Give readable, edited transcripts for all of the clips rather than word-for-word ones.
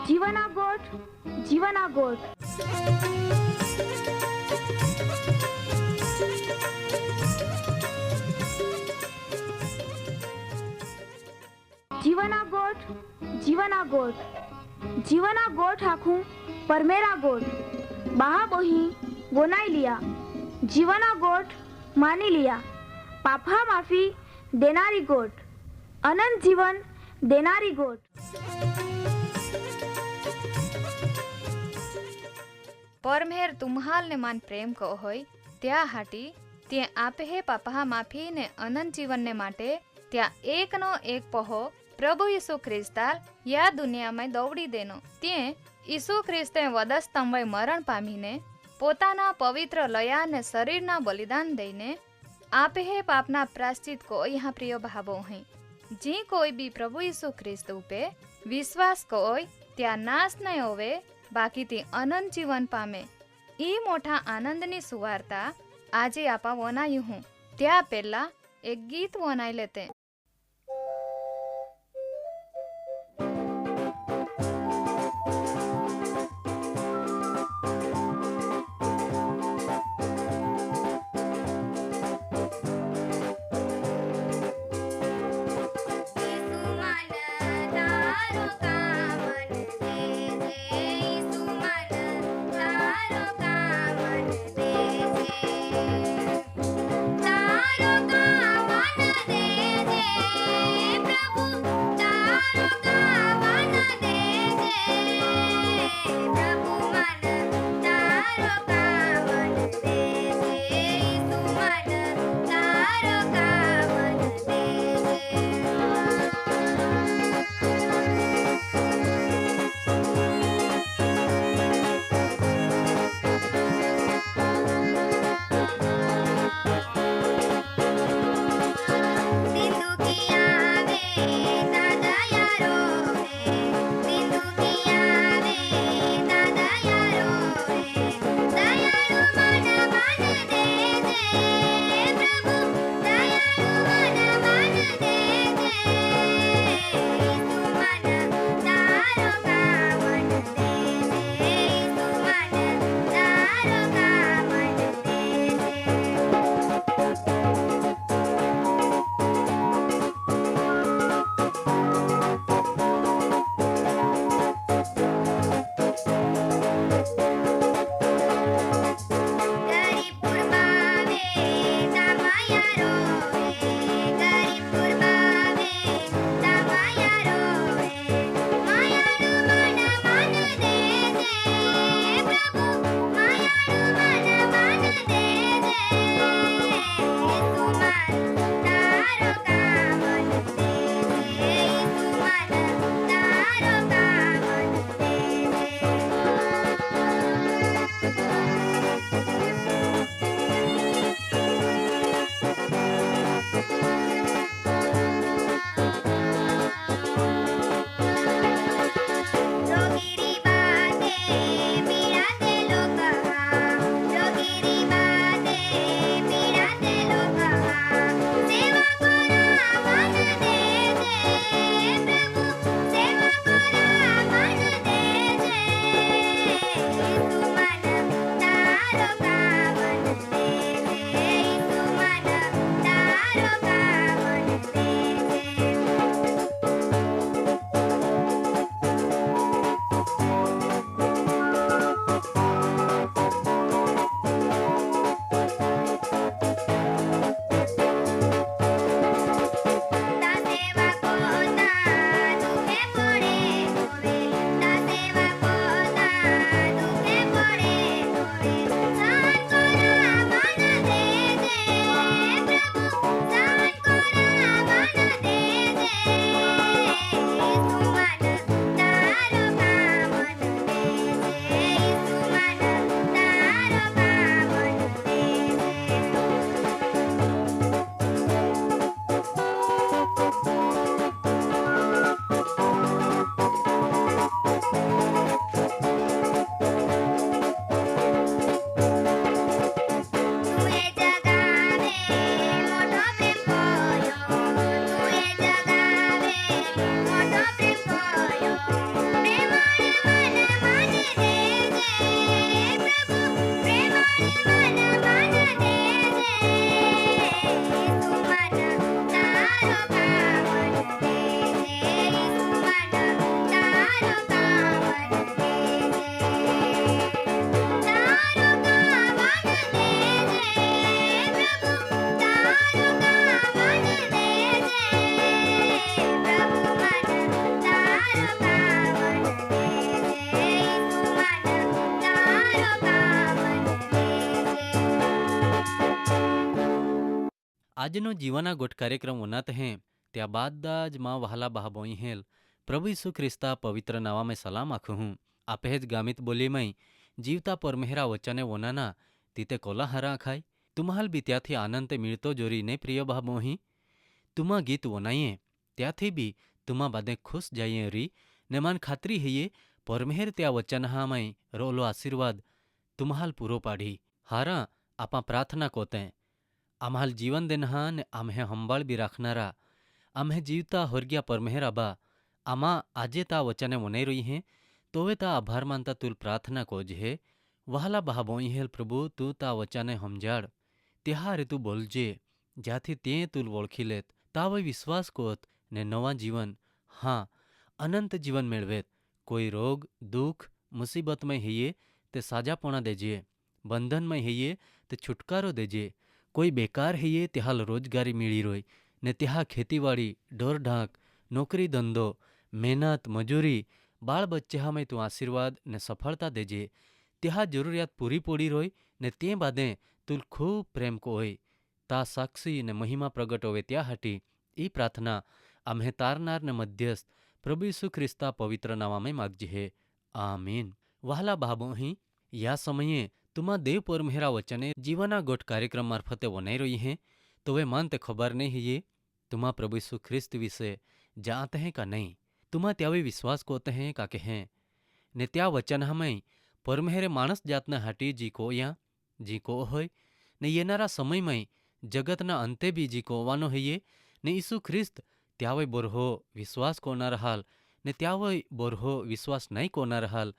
जीवना गोठ जीवना गोठ जीवना गोठ जीवना गोठ जीवना गोठ आखू परमेरा गोठ बाहा बोही गोनाई लिया जीवना गोठ मानी लिया पापा माफी देनारी गोठ अनंत जीवन देनारी गोठ परमेर तुम्हाल ने मान प्रेम को होय त्या हाटी ते आपे हे पापा माफी ने अनंत जीवन ने माटे त्या एक नो एक पहो प्रभु यीशु ख्रिस्ताल या दुनिया में दौड़ी देनो ते यीशु ख्रिस्ते वधस्तंभे मरण पामीने पोताना पवित्र लया ने शरीरना बलिदान दईने आपे हे पापना प्राश्चित को यहाँ प्रिय भावो है जी कोई भी प्रभु यीशु ख्रिस्त उपे विश्वास कोय त्या नाश नहीं होवे बाकी ती अनंत जीवन पामे ई मोटा आनंदनी सुवार्ता आजे आपा वनायु हूँ त्या पहला एक गीत वनाई लेते। આજનો જીવાના ગોઠ કાર્યક્રમ વનાત हैं त्या बाद જ माँ वहाला बहाबोई हेल प्रभु यीशु ख्रिस्ता पवित्र नावा में सलाम आखु हूँ आपेज गामित बोली मई जीवता परमेहरा वचने वनाना तीते कोला हरा खाय तुम्हाल बी त्याथी आनंद मिळतो जोरी ने प्रिय बहाबोही तुमा गीत वनाइए त्याथी बी तुमा बादे खुश जाइए री ने मान खात्री है परमेहर त्या वचन हा मई रोलो आशीर्वाद तुम्हाल पूरो पाढ़ी हारा आपा प्रार्थना कोते आम्हाल जीवन देनहा ने आम्हे हंबाळ बी राखनारा आम्हे जीवता होरग्या परमेहर आबा आमा आजे ता वचने वनाई रही हैं तोवे ता आभार मानता तुल प्रार्थना कोज है वहाला बहाबोई हेल प्रभु तू ता वचने हमजाड़ त्याहारे तू बोलजे ज्याथी ते तुल वोळखी लेत तावय विश्वास कोत ने नवा जीवन हाँ अनंत जीवन मेळवेत कोई रोग दुख मुसीबत में हिये ते साजापणा देजे बंधन में हिये ते छुटकारो देजे कोई बेकार हिये त्याहाल रोजगारी मिली रोय ने त्या खेतीवाड़ी ढोर ढाक नौकरी धंधो मेहनत मजूरी बाळ बच्चा में तू आशीर्वाद ने सफलता देजे त्या जरूरियात पूरी पोड़ी रोय ने ते बादे तुल खूब प्रेम को होय ता साक्षी ने महिमा प्रगट होवे त्या हाटी ई प्रार्थना आम्हे तारनार ने मध्यस्थ प्रभु यीशु ख्रिस्ता पवित्र नावा में मागजे है आमीन वहाला बाबोही या समये तुमा देव परमेहरा वचने जीवना गोठ कार्यक्रम मार्फते वनाई रही हैं तो वे मानते खबर नहीं है तुमा प्रभु यीशु ख्रिस्त विषय जानते हैं का नहीं तुमा त्यावे विश्वास कोते हैं का के हैं ने त्या वचन हमें परमेहरे माणस जातना हाटी जी को होय ने येनारा समय में जगतना अंते भी जी को वानो है ये ने यीशु ख्रिस्त त्यावे बोरहो विश्वास कोना रहाल ने त्यावे बोरहो विश्वास नहीं कोना रहाल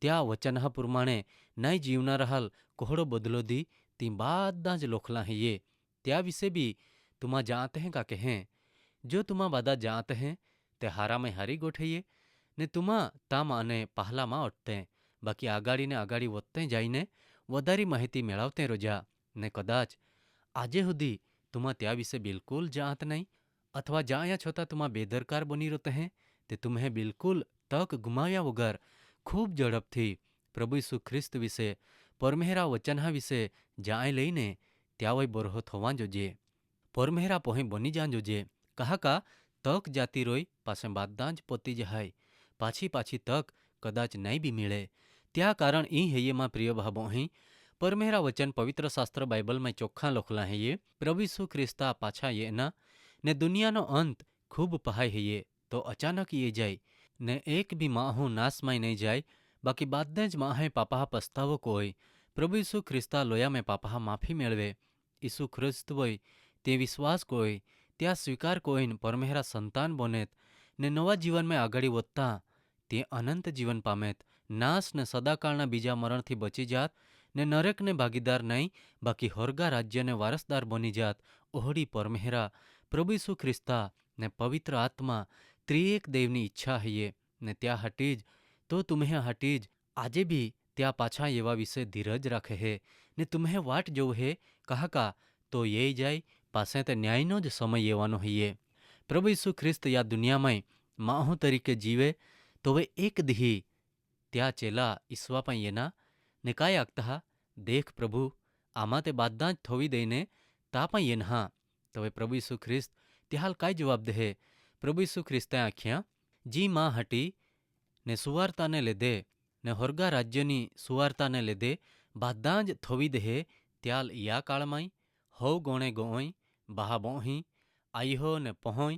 त्या वचनहा प्रमाणे नहीं जीवना रहाल कोहड़ो बदलो दी ती बादा ज लोखला है ये त्या विषय भी तुमा जानते हैं का के हैं जो तुमा बादा जानते हैं ते हारा में हारी गोठे ने तुमा ता माने पहला मां अटते बाकी आगाड़ी ने आगाड़ी वत्ते जाइने वधारी माहिती मेळवते रोजा ने कदाच आजे हुदी तुमा त्या विषय बिल्कुल जानत नहीं अथवा जाया छोता तुमा बेदरकार बनी रहते हैं ते तुम्हें बिल्कुल तक गुमाव्या वगर खूब झड़पथी प्रभु यीशु ख्रिस्त विषय परमेहरा वचनहा विषय जाए लईने त्यावय बोरहो थवा जोजे परमेहरा पोहे बनी जान जोजे कहा का तक जाती रोय पासे बादाज पति जहाय पाछी पाछी तक कदाच नहीं भी मिले त्या कारण ई है ये मां प्रिय भाबो ही परमेहरा वचन पवित्र शास्त्र बाइबल में चोख्खा लखला है ये प्रभु यीशु ख्रिस्ता पाछा ये ना ने दुनिया नो अंत खूब पहाय है ये तो अचानक ये जाय ने एक भी माहू नाश में नहीं जाय बाकी बादे ज माहे पापा पछतावो कोय प्रभु यीशु ख्रिस्ता लोया में पापा माफी मेळवे यीशु ख्रिस्त वय ते विश्वास कोय त्या स्वीकार कोईन परमेहरा संतान बनेत ने नवा जीवन में आगड़ी वधता ते अनंत जीवन पामेत नाश ने सदाकाळना बीजा मरणथी बची जात ने नरक ने भागीदार नहीं बाकी होरगा राज्य ने वारसदार बनी जात ओहड़ी परमेहरा प्रभु यीशु ख्रिस्ता ने पवित्र आत्मा त्रिएक देवनी इच्छा है ये ने त्या हटीज तो तुम्हें हटीज आजे भी त्या पाछा एवा विषय धीरज रखे है ने तुम्हें वाट जो है कहा का तो ये जाय पासे ते न्यायनो ज समय येवानो है ये प्रभु यीशु ख्रिस्त या दुनिया में माहू तरीके जीवे तो वे एक दिही त्या चेला ईसवा पण येना ने काय आखता देख प्रभु आमा ते बादा थोवी देने ता पण येनहा तो वे प्रभु यीशु ख्रिस्त त्याहाल काय जवाब दे प्रभु यीशु ख्रिस्ते आख्या जी मां हटी ने सुवार्ता ने लेदे ने होरगा राज्यनी सुवार्ता ने लेदे बादाज थोवी दे त्याल या काळमाई हो गोणे गोई बहा बोही आई हो ने पहोय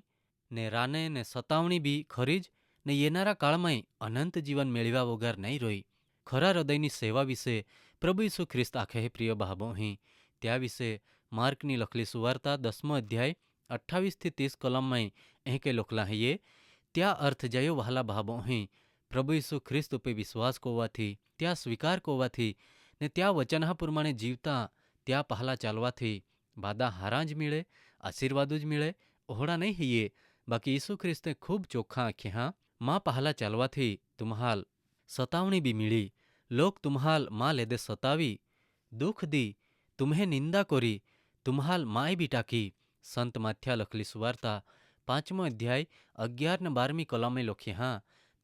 ने राने ने सतावणी बी खरीज ने येनारा काळमाई अनंत जीवन मेळव्या वगर नहीं रोई खरा हृदयनी सेवा विषे प्रभु यीशु ख्रिस्त आखे है प्रिय भाबोही त्या विषे मार्कनी लखली सुवार्ता 10मो अध्याय 28 થી 30 कलम में एके लोखला है ये त्या अर्थ जयो वहाला भाबोही प्रभु यीशु ख्रिस्त पे विश्वास कोवाथी त्या स्वीकार कोवाथी ने त्या वचनहा प्रमाणे जीवता त्या पहला चालवाथी बादा हाराज मिले आशीर्वाद ज मिले ओहड़ा नहीं है ये बाकी यीशु ख्रिस्ते खूब चोखा आखे हाँ माँ पहला चालवाथी तुम्हाल सतावणी भी मिली लोग तुम्हाल माँ लेदे सतावी दुख दी तुम्हें निंदा करी तुम्हाल माय भी टाकी संत माथ्या लखली सुवार्ता 5मो अध्याय 11 ने 12મી कलम में लखी हाँ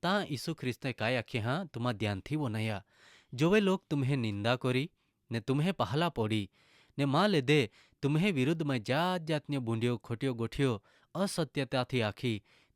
ता यीशु ख्रिस्ते काय आखे हाँ तुम्हा ध्यान थी वो नया जो वे लोग तुम्हें निंदा करी ने तुम्हें पहला पड़ी ने माँ लेदे तुम्हें विरुद्ध में जात जातन्य बूंढ्यो खोट्यो गोठ्यो असत्यता थी आखी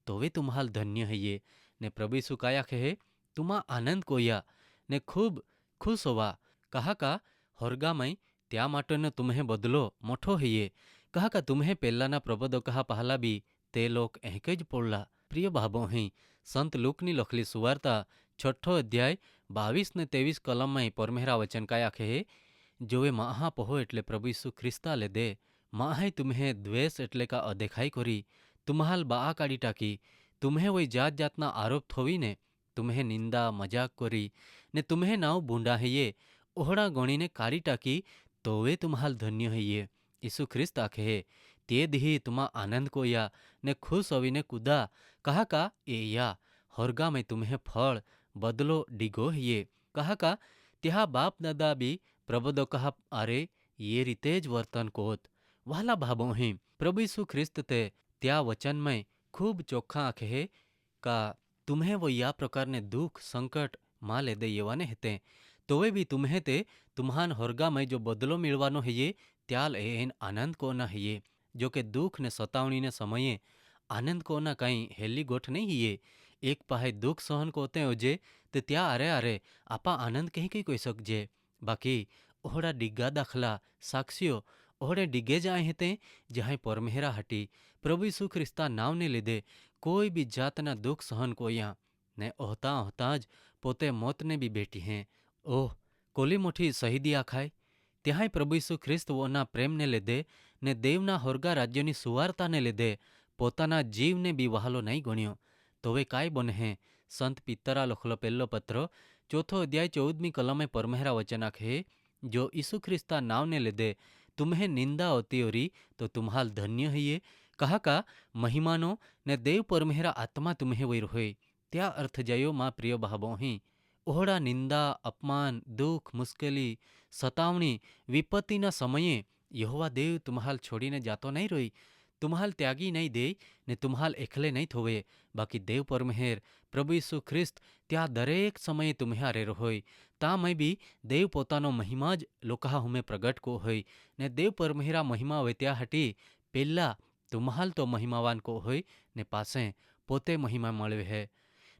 तो वे तुम्हाल धन्य है ये ने प्रभु यीशु काया कहे तुम्हा आनंद कोया ने खूब खुश होवा कहा का होरगा मई त्या माटेनो तुम्हें बदलो मोठो है ये कहा का तुम्हें पेलाना प्रबोधो कहा पहला भी ते लोक एंक ज पोड़ला प्रिय भावो ही संत लूकनी लखली सुवार्ता 6 अध्याय 22 ने 23 कलम में परमेहरा वचन काया कहे जोवे महा पहो एटले प्रभु यीशु ख्रिस्ता ले दे माहे तुम्हें द्वेष एटले का अदेखाई करी तुम्हाल बा काढ़ी टाकी तुम्हें वही जात जातना आरोप थोवी ने तुम्हें निंदा मजाक करी ने तुम्हें नाव बूंडा है ये ओहड़ा गणी ने काढ़ी टाकी तो वे तुम्हाल धन्य है ये यीशु ख्रिस्त आखे है ते दी तुम्हा आनंद को या ने खुश होवी ने कुदा कहा का ए या होरगा में तुम्हें फल बदलो डिगो है ये कहा का त्या बाप दादा भी प्रबोधो कहा अरे ये रीते ज वर्तन कोत वाला भावो ही प्रभु यीशु ख्रिस्त ते त्या वचन में खूब चोखा आखे है का तुम्हें वो या प्रकार ने दुख संकट मां ले दे येवाने हेते तो वे भी तुम्हें ते तुम्हान होरगा में जो बदलो मिलवानो है ये त्याल एन आनंद को ना है ये जो के दुख ने सतावनी ने समये आनंद को ना कहीं हेली गोठ नहीं ये एक पाहे दुख सहन कोते होजे ते त्या अरे अरे आपा आनंद कहीं कहीं कोई सकजे बाकी ओहड़ा डिग्गा दाखला साक्षियों ओहड़े डिगे जाए हेते जहाँ परमेहरा हटी प्रभु यीशु ख्रिस्ता नाव ने लीधे कोई भी जातना दुख सहन कोया ने ओहता ओहताज पोते मौत ने भी बेटी हैं ओह कोली मोठी शहीदी आखाय त्यां प्रभु यीशु ख्रिस्त वोना प्रेम ने लीधे ने देवना होरगा राज्योनी सुवार्ता ने लीधे पोताना जीव ने भी वहालो नहीं गण्यो तो वे काय बने हैं संत पितरा लखलो पहलो पत्रो 4 अध्याय 14 कलमे परमेहरा वचन आखे जो यीशु ख्रिस्ता नाव ने लीधे तुम्हें निंदा होती ओरी तो तुम्हाल धन्य है ये कहा का महिमानो ने देव परमेहरा आत्मा तुम्हें वही रोए त्या अर्थ जयो माँ प्रिय भावो ही ओहड़ा निंदा अपमान दुख मुश्केली सतावनी विपत्ति न समये यहोवा देव तुम्हाल छोड़ीने जातो नहीं रोई तुम्हाल त्यागी नहीं दे ने तुम्हाल एकले नहीं थोवे बाकी देव परमेहर प्रभु यीशु ख्रिस्त त्या दरेक समय तुम्हें आरे रोय ता मैं भी देव पोतानो महिमा ज लोका हुमे प्रगट को होय ने देव परमेहरा महिमा होय त्या हटी पेला तुम्हाल तो महिमावान को होय ने पासे पोते महिमा मळे है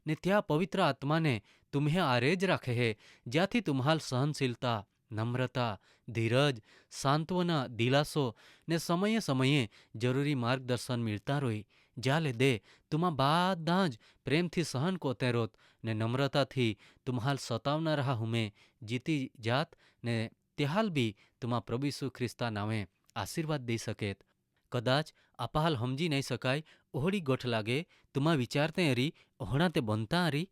ने त्या पवित्र आत्मा ने तुम्हें आरेज राखे है ज्याथी तुम्हाल सहनशीलता नम्रता धीरज सांत्वना दिलासो ने समये समये जरूरी मार्गदर्शन मिलता रोई जाले दे तुमा बादाज प्रेम थी सहन को तेरोत ने नम्रता थी तुम्हाल सतावना रहा हुमे जीती जात ने त्याल भी तुमा प्रभु यीशु ख्रिस्ता नावे आशीर्वाद दे सकेत कदाच अपाल समझी नहीं सकाय ओहड़ी गोठ लागे तुमा विचारते अरी ओहड़ा ते बनता अरी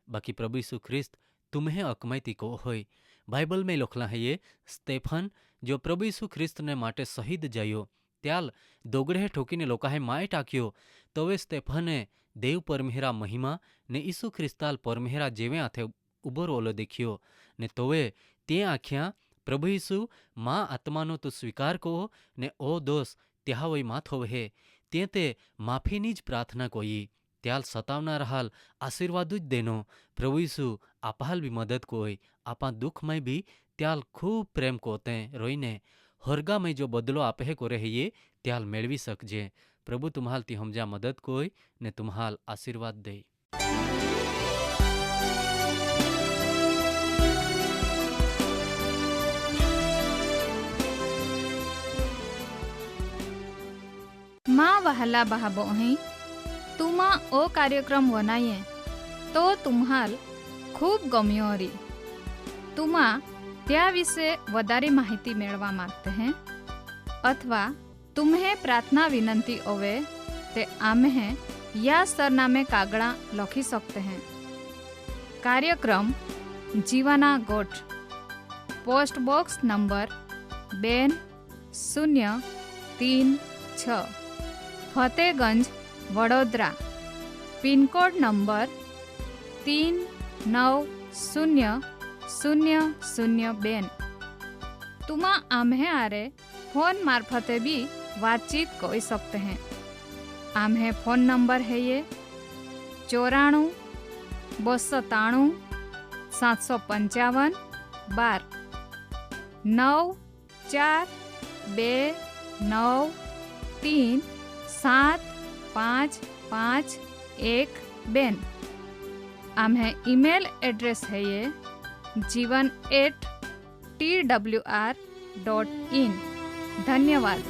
बाकी प्रभु यीशु ख्रिस्त तुम्हें अकमैती को होय बाइबल में लखला है ये स्तेफन जो प्रभु यीशु ख्रिस्त ने माटे शहीद जायो त्याल दोगड़े ठोकीने लोकाहे माए टाक्यो तो वे स्तेफने देव परमेहरा महिमा ने यीशु ख्रिस्ताल परमेहरा जेवे हाथे उबर ओलो देखियो ने तोवे ते आख्या प्रभु यीशु माँ आत्मानो तो स्वीकार को ने ओ दोष त्या वही माथ होवे ते माफीनी ज प्रार्थना कोई त्याल सतावना रहाल आशीर्वाद ज देनो प्रभु यीशु आपाल भी मदद कोई आपा दुख में भी त्याल खूब प्रेम कोते रोईने होरगा में जो बदलो आपे को रहे ये त्याल मेळवी सकजे प्रभु तुम्हाल ती हमजा मदद कोई ने तुम्हाल आशीर्वाद दे माँ वहला बहाबो हैं तुमा ओ कार्यक्रम वनाये तो तुम्हाल खूब गम्यो री तुमा त्या विषे वधारे माहिती मेळवा मागते हैं अथवा तुम्हें प्रार्थना विनंती होवे ते आम्हे या सरनामे कागड़ा लखी सकते हैं। कार्यक्रम जीवाना गोठ post box number 2036 Fatehganj Vadodara pincode number 390002 तुमा आम्हे आरे फोन मार्फते भी बातचीत कर सकते हैं। आम्हे फोन नंबर है ये 94 293 755 12 9 4 2 9375512। आम है ईमेल एड्रेस है ये जीवन@twr.in। धन्यवाद।